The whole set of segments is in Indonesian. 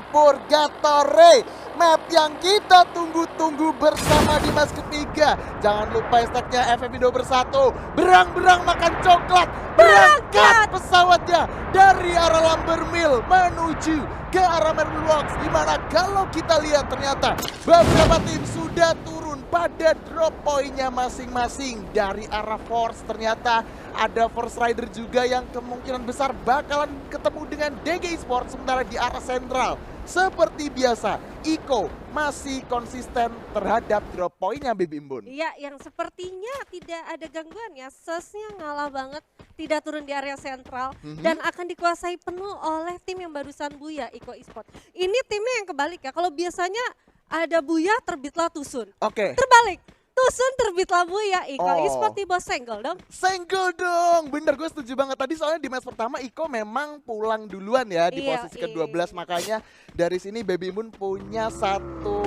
Purgatory, map yang kita tunggu-tunggu bersama di match ketiga. Jangan lupa hashtagnya FFIndo bersatu. Berang-berang makan coklat, berangkat pesawatnya dari arah Lambermill menuju ke arah Marble Rocks, di mana kalau kita lihat ternyata beberapa tim sudah turun pada drop poinnya masing-masing. Dari arah Force ternyata ada Force Rider juga yang kemungkinan besar bakalan ketemu dengan DG Esports. Sementara di arah Sentral seperti biasa, Iko masih konsisten terhadap drop poinnya, Baby Imbun. Iya, yang sepertinya tidak ada gangguan ya. Sesnya ngalah banget, tidak turun di area sentral dan akan dikuasai penuh oleh tim yang barusan Buya, Iko Esports. Ini timnya yang kebalik ya. Kalau biasanya ada Buya terbitlah Tusun. Oke. Terbalik. Tusun terbitlah Buya, Iko Esports di bawah senggol dong. Senggol dong, bener, gue setuju banget. Tadi soalnya di match pertama Iko memang pulang duluan ya di posisi ke-12. Makanya dari sini Baby Moon punya satu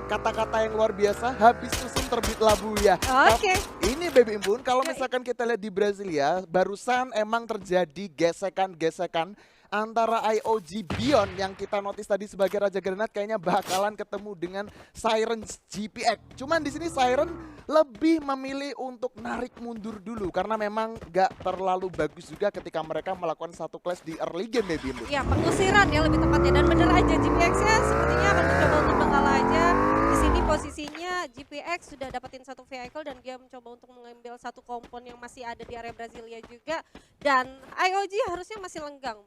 kata-kata yang luar biasa. Habis Tusun terbitlah Buya. Oke. Ini Baby Moon, kalau misalkan kita lihat di Brasilia, barusan emang terjadi gesekan-gesekan antara IOG Beyond yang kita notice tadi sebagai Raja Granat kayaknya bakalan ketemu dengan Siren GPX. Cuman di sini Siren lebih memilih untuk narik mundur dulu karena memang gak terlalu bagus juga ketika mereka melakukan satu clash di early game, Baby Moon. Ya, pengusiran ya lebih tepatnya, dan bener aja GPX ya sepertinya akan mencoba untuk mengalah aja. Di sini posisinya GPX sudah dapetin satu vehicle dan dia mencoba untuk mengambil satu kompon yang masih ada di area Brasilia juga, dan IOG harusnya masih lenggang.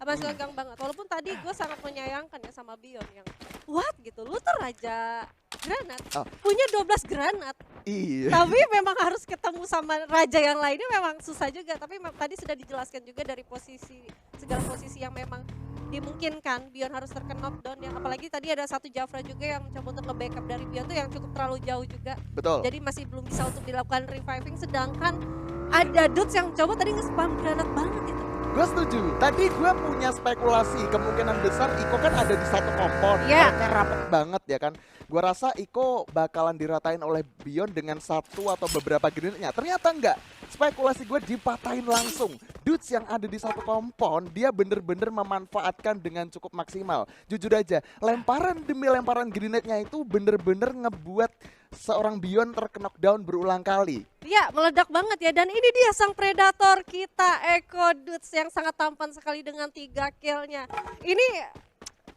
Masih lenggang banget, walaupun tadi gue sangat menyayangkan ya sama Beyond yang what gitu, lu tuh Raja Granat, punya 12 granat. Iya. Tapi memang harus ketemu sama Raja yang lainnya memang susah juga, tapi tadi sudah dijelaskan juga dari posisi, segala posisi yang memang dimungkinkan Beyond harus terkena knockdown, yang apalagi tadi ada satu Jafra juga yang mencoba untuk nge-backup dari Beyond tuh yang cukup terlalu jauh juga. Betul. Jadi masih belum bisa untuk dilakukan reviving, sedangkan ada Dudes yang coba tadi nge-spam granat banget itu. Gue setuju. Tadi gue punya spekulasi kemungkinan besar Iko kan ada di satu kompon, mereka rapet banget ya kan. Gue rasa Iko bakalan diratain oleh Beyond dengan satu atau beberapa grenade-nya. Ternyata enggak. Spekulasi gue dipatahin langsung. Dudes yang ada di satu kompon, dia bener-bener memanfaatkan dengan cukup maksimal. Jujur aja, lemparan demi lemparan grenade-nya itu bener-bener ngebuat seorang Beyond terkena knockdown berulang kali. Ya, meledak banget ya, dan ini dia sang predator kita, Eko Dudes yang sangat tampan sekali dengan 3 kill-nya. Ini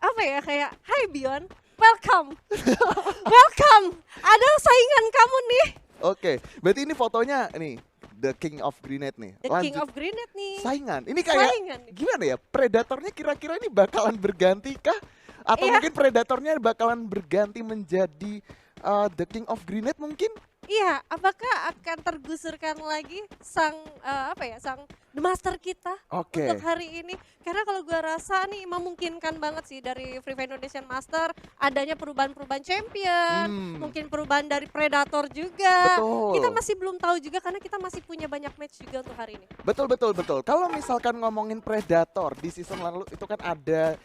apa ya, kayak hi Beyond, welcome. Welcome, ada saingan kamu nih. Oke, berarti ini fotonya nih, The King of Grenade nih. The King of Grenade nih. Saingan, ini kayak gimana ya, predatornya kira-kira ini bakalan berganti kah? Atau mungkin predatornya bakalan berganti menjadi The King of Grenade mungkin? Iya, apakah akan tergusurkan lagi sang sang The Master kita untuk hari ini? Karena kalau gue rasa nih memungkinkan banget sih dari Free Fire Indonesian Master adanya perubahan-perubahan champion, mungkin perubahan dari Predator juga. Betul. Kita masih belum tahu juga karena kita masih punya banyak match juga untuk hari ini. Betul. Kalau misalkan ngomongin Predator di season lalu itu kan ada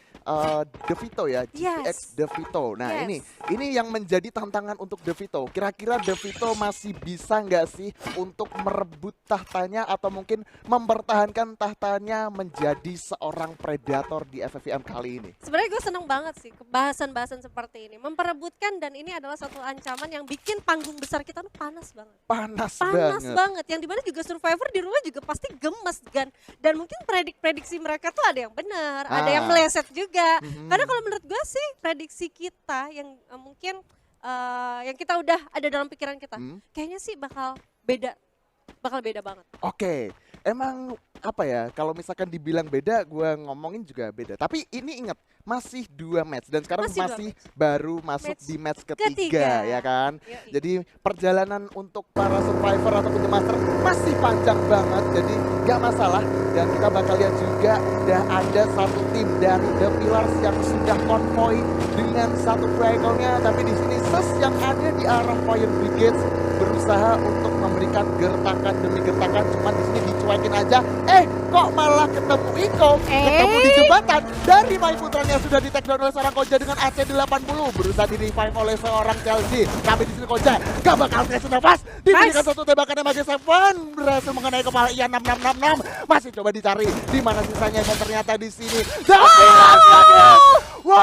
DeVito ya, GPX DeVito. Nah ini yang menjadi tantangan untuk DeVito. Kira-kira DeVito masih bisa nggak sih untuk merebut tahtanya atau mungkin mempertahankan tahtanya menjadi seorang predator di FFVM kali ini? Sebenarnya gue seneng banget sih bahasan-bahasan seperti ini, memperebutkan, dan ini adalah satu ancaman yang bikin panggung besar kita tuh panas banget. Panas banget. Yang dimana juga Survivor di rumah juga pasti gemes kan, dan mungkin prediksi mereka tuh ada yang benar, ada yang meleset juga. Karena kalau menurut gue sih prediksi kita yang mungkin yang kita udah ada dalam pikiran kita, kayaknya sih bakal beda banget. Oke. Emang apa ya, kalau misalkan dibilang beda, gue ngomongin juga beda. Tapi ini ingat, masih 2 match dan sekarang masih baru masuk di match ketiga ya kan. Jadi perjalanan untuk para survivor ataupun The Master masih panjang banget, jadi gak masalah. Dan kita bakal lihat juga udah ada satu tim dari The Pillars yang sudah konvoy dengan satu vehicle-nya. Tapi di sini Ses yang ada di arah Fire Brigade berusaha untuk memberikan gertakan demi gertakan, cuman di sini dicuekin aja. Kok malah ketemu Iko, ketemu di jembatan dari Mai Putranya sudah di take down oleh seorang Koja dengan AC80, berusaha di revive oleh seorang Chelsea. Tapi di sini Koja gak bakal kasih nafas, diberikan satu tembakan yang Mage 7 berhasil mengenai kepala ia 6666. Masih coba dicari di mana sisanya, dan ternyata di sini.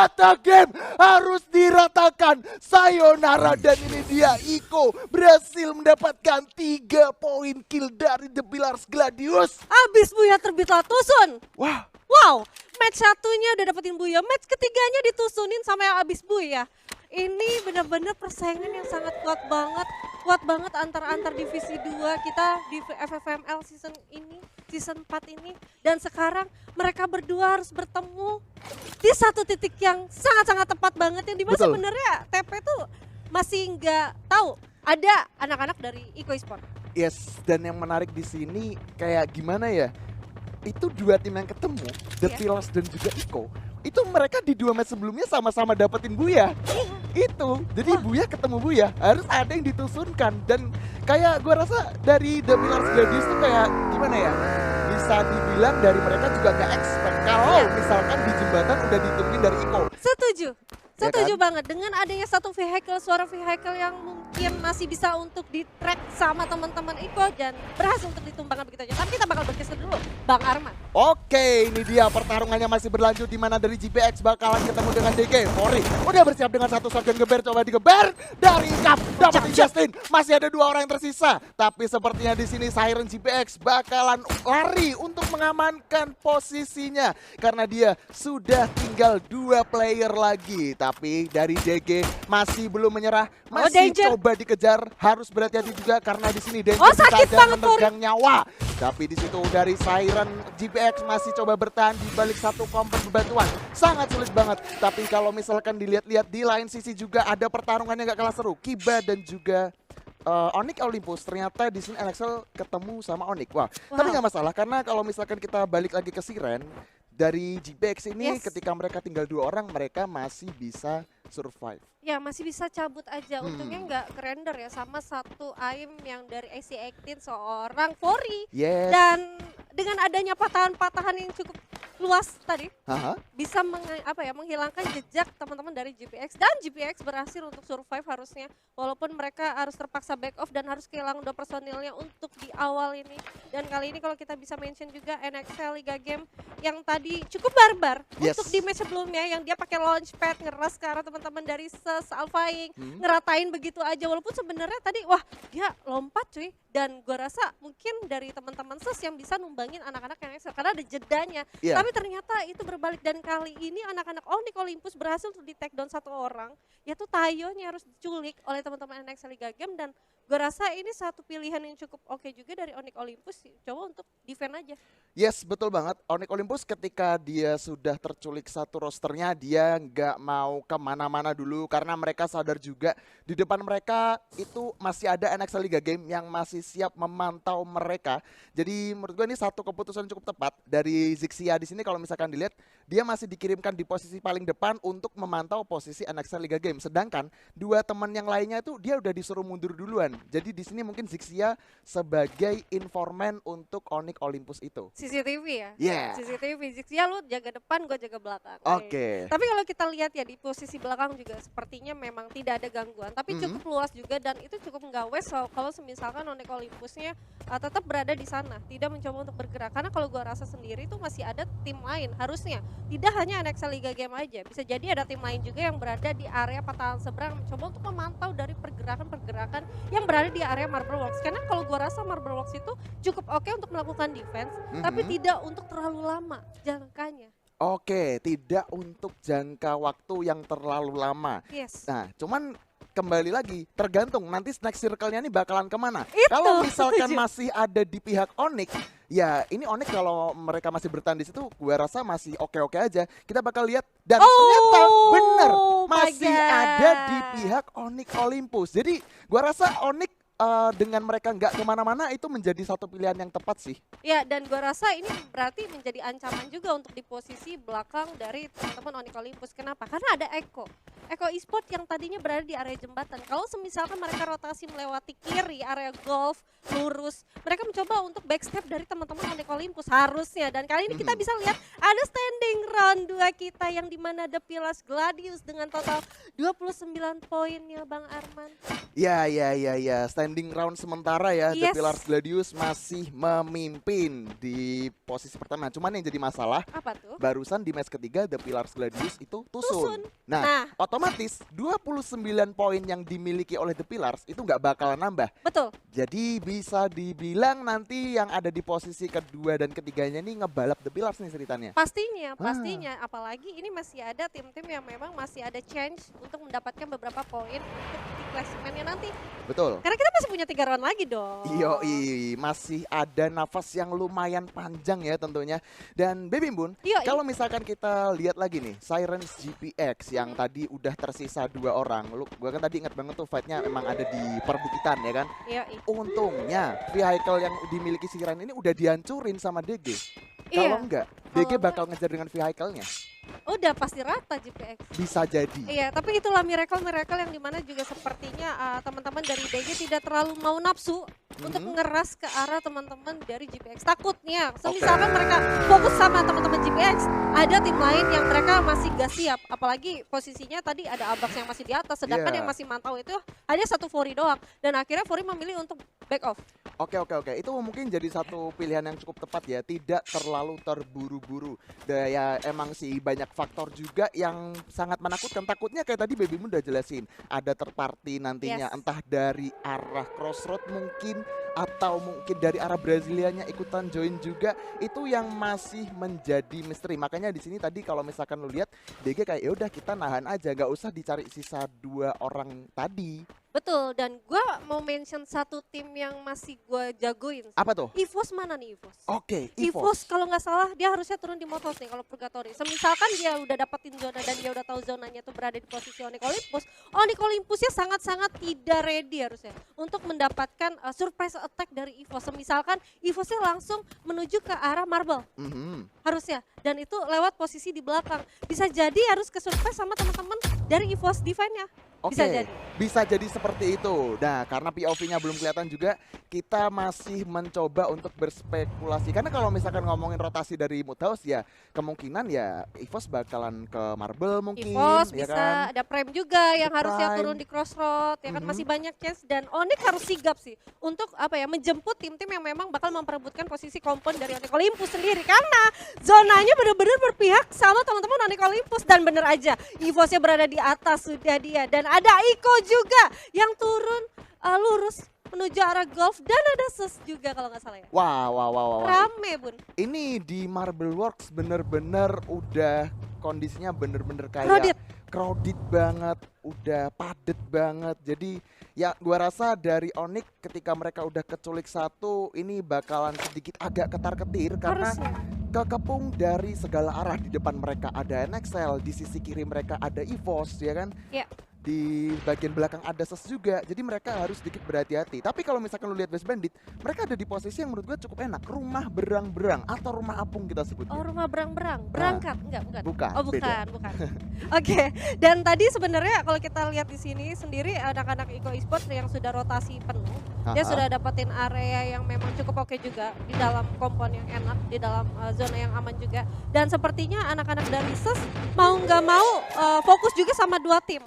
Rata game harus diratakan. Sayonara, dan ini dia Iko berhasil mendapatkan 3 poin kill dari The Pillars Gladius. Abis Buya terbitlah Tusun. Wah. Wow, match satunya udah dapetin Buya, match ketiganya ditusunin sama yang abis Buya. Ini benar-benar persaingan yang sangat kuat banget antar divisi 2 kita di FFML season 4 ini. Dan sekarang mereka berdua harus bertemu di satu titik yang sangat-sangat tepat banget, yang dimana sebenarnya TP tuh masih nggak tahu ada anak-anak dari Iko Esport. Yes, dan yang menarik di sini kayak gimana ya? Itu 2 tim yang ketemu, The Pillars dan juga Iko. Itu mereka di 2 match sebelumnya sama-sama dapetin Buya. Itu, jadi Buya ketemu Buya, harus ada yang ditusunkan. Dan kayak gue rasa dari The Pillars Gladius tuh kayak gimana ya, bisa dibilang dari mereka juga gak expect kalau misalkan di jembatan udah ditungguin dari Iko. Setuju banget dengan adanya satu suara vehicle yang mungkin masih bisa untuk di-track sama teman-teman Iko dan berhasil untuk ditumbangkan begitu aja. Tapi kita bakal bergeser dulu, Bang Arman. Oke, ini dia pertarungannya masih berlanjut, di mana dari GPX bakalan ketemu dengan DG. Fori udah bersiap dengan satu shotgun geber, coba digeber dari Kap, dapetin Justin. Masih ada 2 orang yang tersisa, tapi sepertinya di sini Siren GPX bakalan lari untuk mengamankan posisinya karena dia sudah tinggal 2 player lagi. Tapi dari DG masih belum menyerah, masih coba dikejar, harus berhati-hati juga karena di sini Danger saja memegang nyawa. Tapi di situ dari Siren GPX masih coba bertahan di balik satu komplek bebatuan, sangat sulit banget. Tapi kalau misalkan dilihat-lihat di lain sisi juga ada pertarungan yang gak kalah seru, Kiba dan juga Onyx Olympus. Ternyata di sini NXL ketemu sama Onyx. Wah, tapi nggak masalah karena kalau misalkan kita balik lagi ke Siren, dari GPX ini ketika mereka tinggal 2 orang, mereka masih bisa survive. Ya masih bisa cabut aja, untungnya nggak kerender ya sama satu aim yang dari AC18 seorang Fori. Dan dengan adanya patahan-patahan yang cukup luas tadi, bisa menghilangkan jejak teman-teman dari GPX. Dan GPX berhasil untuk survive harusnya, walaupun mereka harus terpaksa back off dan harus kehilangan 2 personilnya untuk di awal ini. Dan kali ini kalau kita bisa mention juga NXL Liga Game yang tadi cukup barbar untuk di match sebelumnya, yang dia pakai launchpad ngeras ke arah teman-teman dari Alphaing, ngeratain begitu aja, walaupun sebenarnya tadi dia lompat cuy, dan gue rasa mungkin dari teman-teman yang bisa numbangin anak-anak yang NXL karena ada jedanya, tapi ternyata itu berbalik. Dan kali ini anak-anak Onyx Olympus berhasil untuk di take down 1 orang, yaitu Tayo-nya harus diculik oleh teman-teman NXL Liga Game. Dan gue rasa ini satu pilihan yang cukup oke juga dari Onyx Olympus, coba untuk defend aja. Yes, betul banget. Onyx Olympus ketika dia sudah terculik satu rosternya, dia nggak mau kemana-mana dulu karena mereka sadar juga di depan mereka itu masih ada NXL Liga Game yang masih siap memantau mereka. Jadi menurut gue ini satu keputusan cukup tepat dari Zixia di sini. Kalau misalkan dilihat, dia masih dikirimkan di posisi paling depan untuk memantau posisi NXL Liga Game. Sedangkan 2 teman yang lainnya itu dia udah disuruh mundur duluan. Jadi di sini mungkin Zixia sebagai informan untuk Onyx Olympus itu. CCTV ya? CCTV, Zixia lu jaga depan, gue jaga belakang. Tapi kalau kita lihat ya di posisi belakang juga sepertinya memang tidak ada gangguan. Tapi cukup luas juga dan itu cukup nggak wes kalau misalkan Onyx Olympusnya tetap berada di sana, tidak mencoba untuk bergerak. Karena kalau gue rasa sendiri itu masih ada tim lain harusnya. Tidak hanya NXL Liga Game aja, bisa jadi ada tim lain juga yang berada di area patahan seberang mencoba untuk memantau dari pergerakan-pergerakan yang berada di area Marble Works. Karena kalau gue rasa Marble Works itu cukup oke untuk melakukan defense, tapi tidak untuk terlalu lama jangkanya. Oke, tidak untuk jangka waktu yang terlalu lama. Nah, cuman kembali lagi tergantung nanti next circle-nya ini bakalan kemana. Kalau misalkan masih ada di pihak Onyx, ya ini Onyx kalau mereka masih bertahan di situ, gue rasa masih oke-oke aja. Kita bakal lihat dan ternyata bener masih ada di pihak Onyx Olympus. Jadi gue rasa Onyx dengan mereka nggak kemana-mana itu menjadi satu pilihan yang tepat sih. Ya, dan gue rasa ini berarti menjadi ancaman juga untuk di posisi belakang dari teman-teman Onyx Olympus. Kenapa? Karena ada Eko Esport yang tadinya berada di area jembatan. Kalau misalkan mereka rotasi melewati kiri, area golf, lurus, mereka mencoba untuk backstep dari teman-teman Onyx Olympus harusnya. Dan kali ini kita bisa lihat ada standing round 2 kita yang dimana The Pillars Gladius dengan total 29 poinnya Bang Arman. Ya, standing round sementara ya. The Pillars Gladius masih memimpin di posisi pertama. Cuman yang jadi masalah, apa tuh? Barusan di match ketiga The Pillars Gladius itu tusun. Nah, otomatis 29 poin yang dimiliki oleh The Pillars itu nggak bakalan nambah. Betul. Jadi bisa dibilang nanti yang ada di posisi kedua dan ketiganya nih ngebalap The Pillars nih ceritanya. Pastinya. Apalagi ini masih ada tim-tim yang memang masih ada chance untuk mendapatkan beberapa poin untuk di klasemennya nanti. Betul. Karena kita masih punya 3 round lagi dong. Yoi, masih ada nafas yang lumayan panjang ya tentunya. Dan Baby Moon, kalau misalkan kita lihat lagi nih, Sirens GPX yang tadi udah tersisa 2 orang. Gua kan tadi inget banget tuh fightnya emang ada di perbukitan ya kan. Yoi. Untungnya vehicle yang dimiliki Siren ini udah dihancurin sama DG. Kalau enggak, DG bakal ngejar dengan vehicle-nya. Udah pasti rata GPX. Bisa jadi. Iya, tapi itulah miracle yang dimana juga sepertinya teman-teman dari DG tidak terlalu mau nafsu untuk ngeras ke arah teman-teman dari GPX. Takutnya, misalkan mereka fokus sama teman-teman GPX, ada tim lain yang mereka masih gak siap. Apalagi posisinya tadi ada Abax yang masih di atas, sedangkan yang masih mantau itu hanya satu Fori doang. Dan akhirnya Fori memilih untuk back off. Oke. Itu mungkin jadi satu pilihan yang cukup tepat ya. Tidak terlalu terburu-buru. Ya emang sih banyak faktor juga yang sangat menakutkan. Takutnya kayak tadi Baby Moon udah jelasin. Ada third party nantinya. Entah dari arah Crossroad mungkin. Atau mungkin dari arah Brasilianya ikutan join juga. Itu yang masih menjadi misteri. Makanya di sini tadi kalau misalkan lu lihat DG kayak ya udah kita nahan aja. Gak usah dicari sisa 2 orang tadi. Betul, dan gue mau mention satu tim yang masih gue jagoin. Apa tuh? EVOS mana nih EVOS? Oke, EVOS kalau nggak salah dia harusnya turun di Motos nih kalau Purgatory. Semisalkan dia udah dapetin zona dan dia udah tahu zonanya tuh berada di posisi Onyx Olympus. Onyx Olympusnya sangat-sangat tidak ready harusnya untuk mendapatkan surprise attack dari EVOS. Semisalkan EVOSnya langsung menuju ke arah Marble. Harusnya, dan itu lewat posisi di belakang. Bisa jadi harus ke surprise sama teman-teman dari EVOS Divine-nya. Bisa jadi seperti itu. Nah, karena POV-nya belum kelihatan juga, kita masih mencoba untuk berspekulasi. Karena kalau misalkan ngomongin rotasi dari Muthaus ya, kemungkinan ya EVOS bakalan ke Marble mungkin. EVOS ya bisa, kan? ada Prime juga yang harusnya turun di Crossroad, ya kan masih banyak chance. Dan Onyx harus sigap sih untuk menjemput tim-tim yang memang bakal memperebutkan posisi kompon dari Onyx Olympus sendiri. Karena zonanya benar-benar berpihak sama teman-teman Onyx Olympus. Dan bener aja, EVOS-nya berada di atas sudah dia. Dan ada Iko juga yang turun lurus menuju arah golf dan ada Sus juga kalau nggak salah ya. Wow. Rame Bun. Ini di Marble Works bener-bener udah kondisinya bener-bener kayak crowded banget, udah padet banget. Jadi ya gua rasa dari Onyx ketika mereka udah keculik 1 ini bakalan sedikit agak ketar-ketir karena kekepung dari segala arah. Di depan mereka ada NXL, di sisi kiri mereka ada EVOS ya kan. Di bagian belakang ada Sus juga, jadi mereka harus sedikit berhati-hati. Tapi kalau misalkan lu lihat West Bandit, mereka ada di posisi yang menurut gue cukup enak, rumah berang-berang atau rumah apung kita sebutnya. Oh, rumah berang-berang, berangkat enggak? Bukan. Oh, bukan. Oke. Dan tadi sebenarnya kalau kita lihat di sini sendiri anak-anak Iko Esports yang sudah rotasi penuh, dia sudah dapetin area yang memang cukup oke juga di dalam kompon yang enak, di dalam zona yang aman juga. Dan sepertinya anak-anak dari Sus mau nggak mau fokus juga sama 2 tim.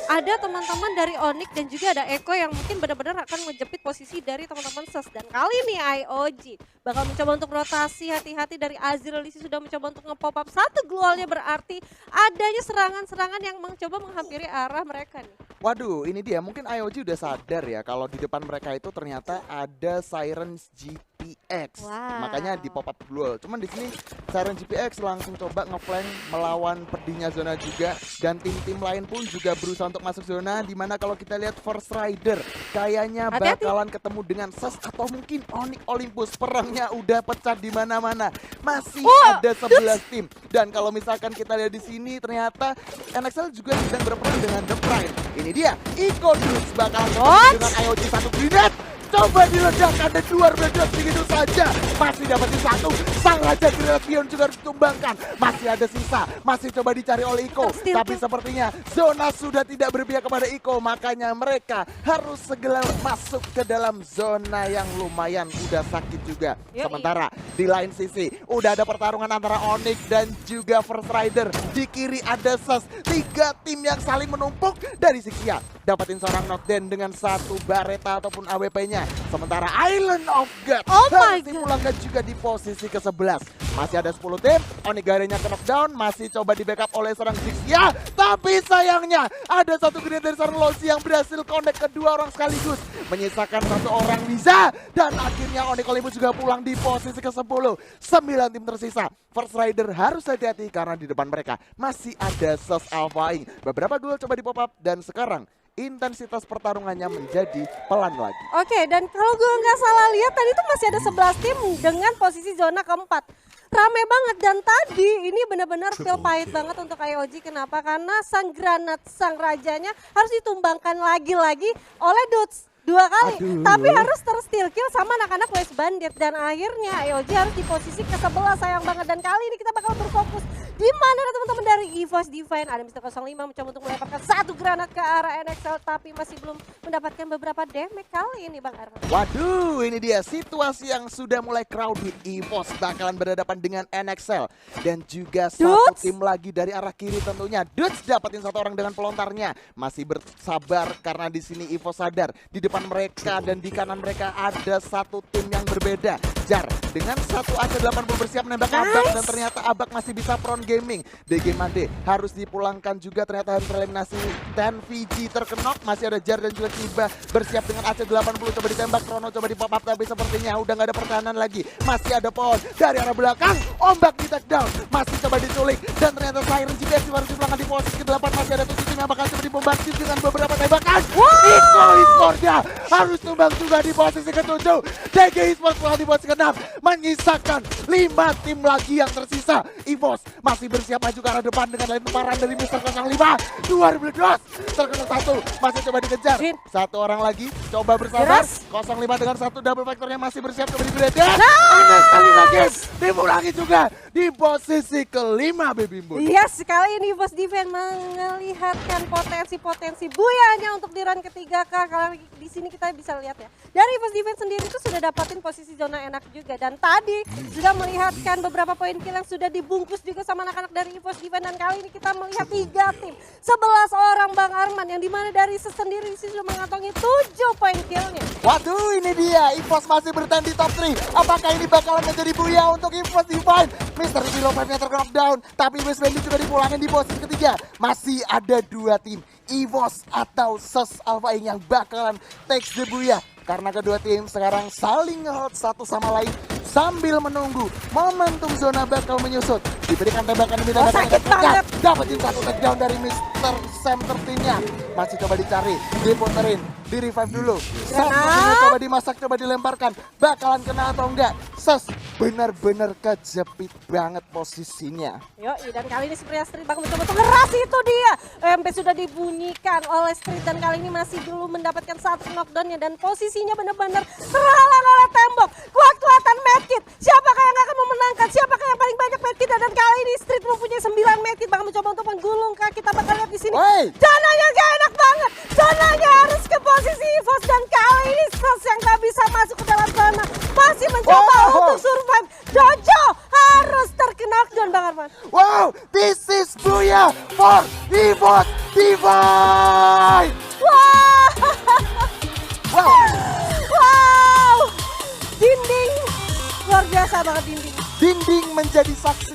Ada teman-teman dari Onyx dan juga ada Eko yang mungkin benar-benar akan menjepit posisi dari teman-teman Sus. Dan kali ini IOG bakal mencoba untuk rotasi, hati-hati dari Azir Lisi sudah mencoba untuk nge-pop up 1 glowalnya, berarti adanya serangan-serangan yang mencoba menghampiri arah mereka nih. Waduh, ini dia mungkin IOG udah sadar ya kalau di depan mereka itu ternyata ada Sirens GPX. Makanya di pop up global. Cuman di sini Sirens GPX langsung coba ngeflank melawan pedihnya zona juga, dan tim-tim lain pun juga berusaha untuk masuk zona. Dimana kalau kita lihat First Rider kayaknya bakalan ketemu dengan Sus atau mungkin Onyx Olympus. Perangnya udah pecah di mana-mana. Masih ada 11 tim. Dan kalau misalkan kita lihat di sini ternyata NXL juga sedang berperang dengan The Prime. Ini dia Iko Dudes bakalan ketemu dengan IOG 1 grenade. coba diledakkan dan 12 begitu saja. Masih dapetin satu, sang Raja Grenadion juga harus ditumbangkan. Masih ada sisa, masih coba dicari oleh Iko. Tapi sepertinya zona sudah tidak berpihak kepada Iko, makanya mereka harus segera masuk ke dalam zona yang lumayan udah sakit juga. Sementara di lain sisi udah ada pertarungan antara Onyx dan juga First Rider. Di kiri ada Sus, 3 tim yang saling menumpuk. Dari Zixia dapatin seorang knockdown dengan satu Bareta ataupun AWP-nya. Sementara Island of God harus dipulangkan juga di posisi ke-11. Masih ada 10 tim, Onyx Garenya ke knockdown, masih coba di backup oleh seorang Zixia. Tapi sayangnya ada satu grenade dari seorang Lozi yang berhasil connect kedua orang sekaligus. Menyisakan satu orang Liza. Dan akhirnya Onyx Olympus juga pulang di posisi ke-10. 9 tim tersisa. First Rider harus hati-hati karena di depan mereka masih ada Sus Alpha Inc. Beberapa duel coba di pop up dan sekarang intensitas pertarungannya menjadi pelan lagi. Oke, dan kalau gue nggak salah lihat tadi tuh masih ada 11 tim dengan posisi zona keempat. Rame banget dan tadi ini benar-benar feel pahit banget untuk IOG. Kenapa? Karena sang granat, sang rajanya harus ditumbangkan lagi-lagi oleh Dudes. 2 kali, tapi harus tersteal kill sama anak-anak West Bandit. Dan akhirnya IOG harus di posisi ke-11, sayang banget. Dan kali ini kita bakal berfokus di mana teman-teman dari EVOS Divine. Ada Mr. 05 mencoba untuk melemparkan satu granat ke arah NXL, tapi masih belum mendapatkan beberapa damage kali ini Bang Arman. Waduh, ini dia situasi yang sudah mulai crowded. EVOS bakalan berhadapan dengan NXL. Dan juga satu tim lagi dari arah kiri tentunya. Dudes dapetin satu orang dengan pelontarnya. Masih bersabar karena di sini EVOS sadar. Di depan mereka dan di kanan mereka ada satu tim yang berbeda. Jar dengan satu AC80 bersiap menembak Abak dan ternyata Abak masih bisa front gaming. DG Mande harus dipulangkan juga, ternyata harus tereliminasi. 10 VG terkenok, masih ada Jar dan juga Kiba bersiap dengan AC80 coba ditembak. Krono coba di pop up tapi sepertinya udah gak ada pertahanan lagi. Masih ada Pohon dari arah belakang, Ombak di take down, masih coba diculik dan ternyata Siren GPS harus dipulangkan di posisi ke-8. Masih ada 7 tim yang bakal coba dibombardir dengan beberapa tembakan. Iko Esports harus tumbang juga di posisi ke-7. DG Esports pulang di posisi ke-6, menyisakan 5 tim lagi yang tersisa. EVOS masih bersiap maju ke arah depan dengan lemparan dari Mr. 05. 2012 terkena satu, masih coba dikejar. Satu orang lagi coba bersabar. 05 dengan satu double factornya masih bersiap coba di-grenade. Sekali lagi dipulangi juga di posisi ke-5 Baby Moon. Yes, sekali ini EVOS Divine melihatkan potensi-potensi buyanya untuk di run ketiga Kak. Kalau di sini kita bisa lihat ya. Dari EVOS Divine sendiri itu sudah dapatin posisi zona enak juga. Dan tadi sudah melihatkan beberapa poin kill yang sudah dibungkus juga sama anak-anak dari EVOS Divine. Dan kali ini kita melihat 3 tim, 11 orang Bang Arman. Yang dimana dari Sus sendiri sudah mengantongi 7 poin killnya. Waduh, ini dia EVOS masih bertahan di top 3. Apakah ini bakalan menjadi buya untuk EVOS Divine? Mr. Zero 5-nya terknockdown, tapi West Bandit juga dipulangin di posisi ketiga. Masih ada 2 tim, EVOS atau Sus Alpha Inc yang bakalan takes the buya. Karena kedua tim sekarang saling nge-hold satu sama lain sambil menunggu momentum zona bakal menyusut. Diberikan tembakan demi tembakan sakit banget. Dapetin satu takedown dari Mr. Sam tertinnya. Masih coba dicari, diputerin, di revive dulu. Satunya coba dimasak, coba dilemparkan. Bakalan kena atau enggak? Sus benar-benar kejepit banget posisinya. Yoi, dan kali ini sepertinya Street bakal mencoba untuk ngeras, itu dia. MP sudah dibunyikan oleh Street dan kali ini masih belum mendapatkan satu knockdownnya. Dan posisinya benar-benar terhalang oleh tembok. Kuat-kuatan medkit. Siapakah yang akan memenangkan? Siapakah yang paling banyak medkit? Dan kali ini Street mempunyai 9 medkit. Bakal mencoba untuk menggulung Kak. Kita bakal lihat di sini. Zonanya gak enak banget. Zonanya harus ke posisi EVOS. Dan kali ini Sus yang gak bisa masuk ke dalam zona masih mencoba untuk survive. Jojo harus terknockdown Bang Arman. Wow, this is Buya for EVOS Divine. Wow, dinding luar biasa banget dinding. Dinding menjadi saksi.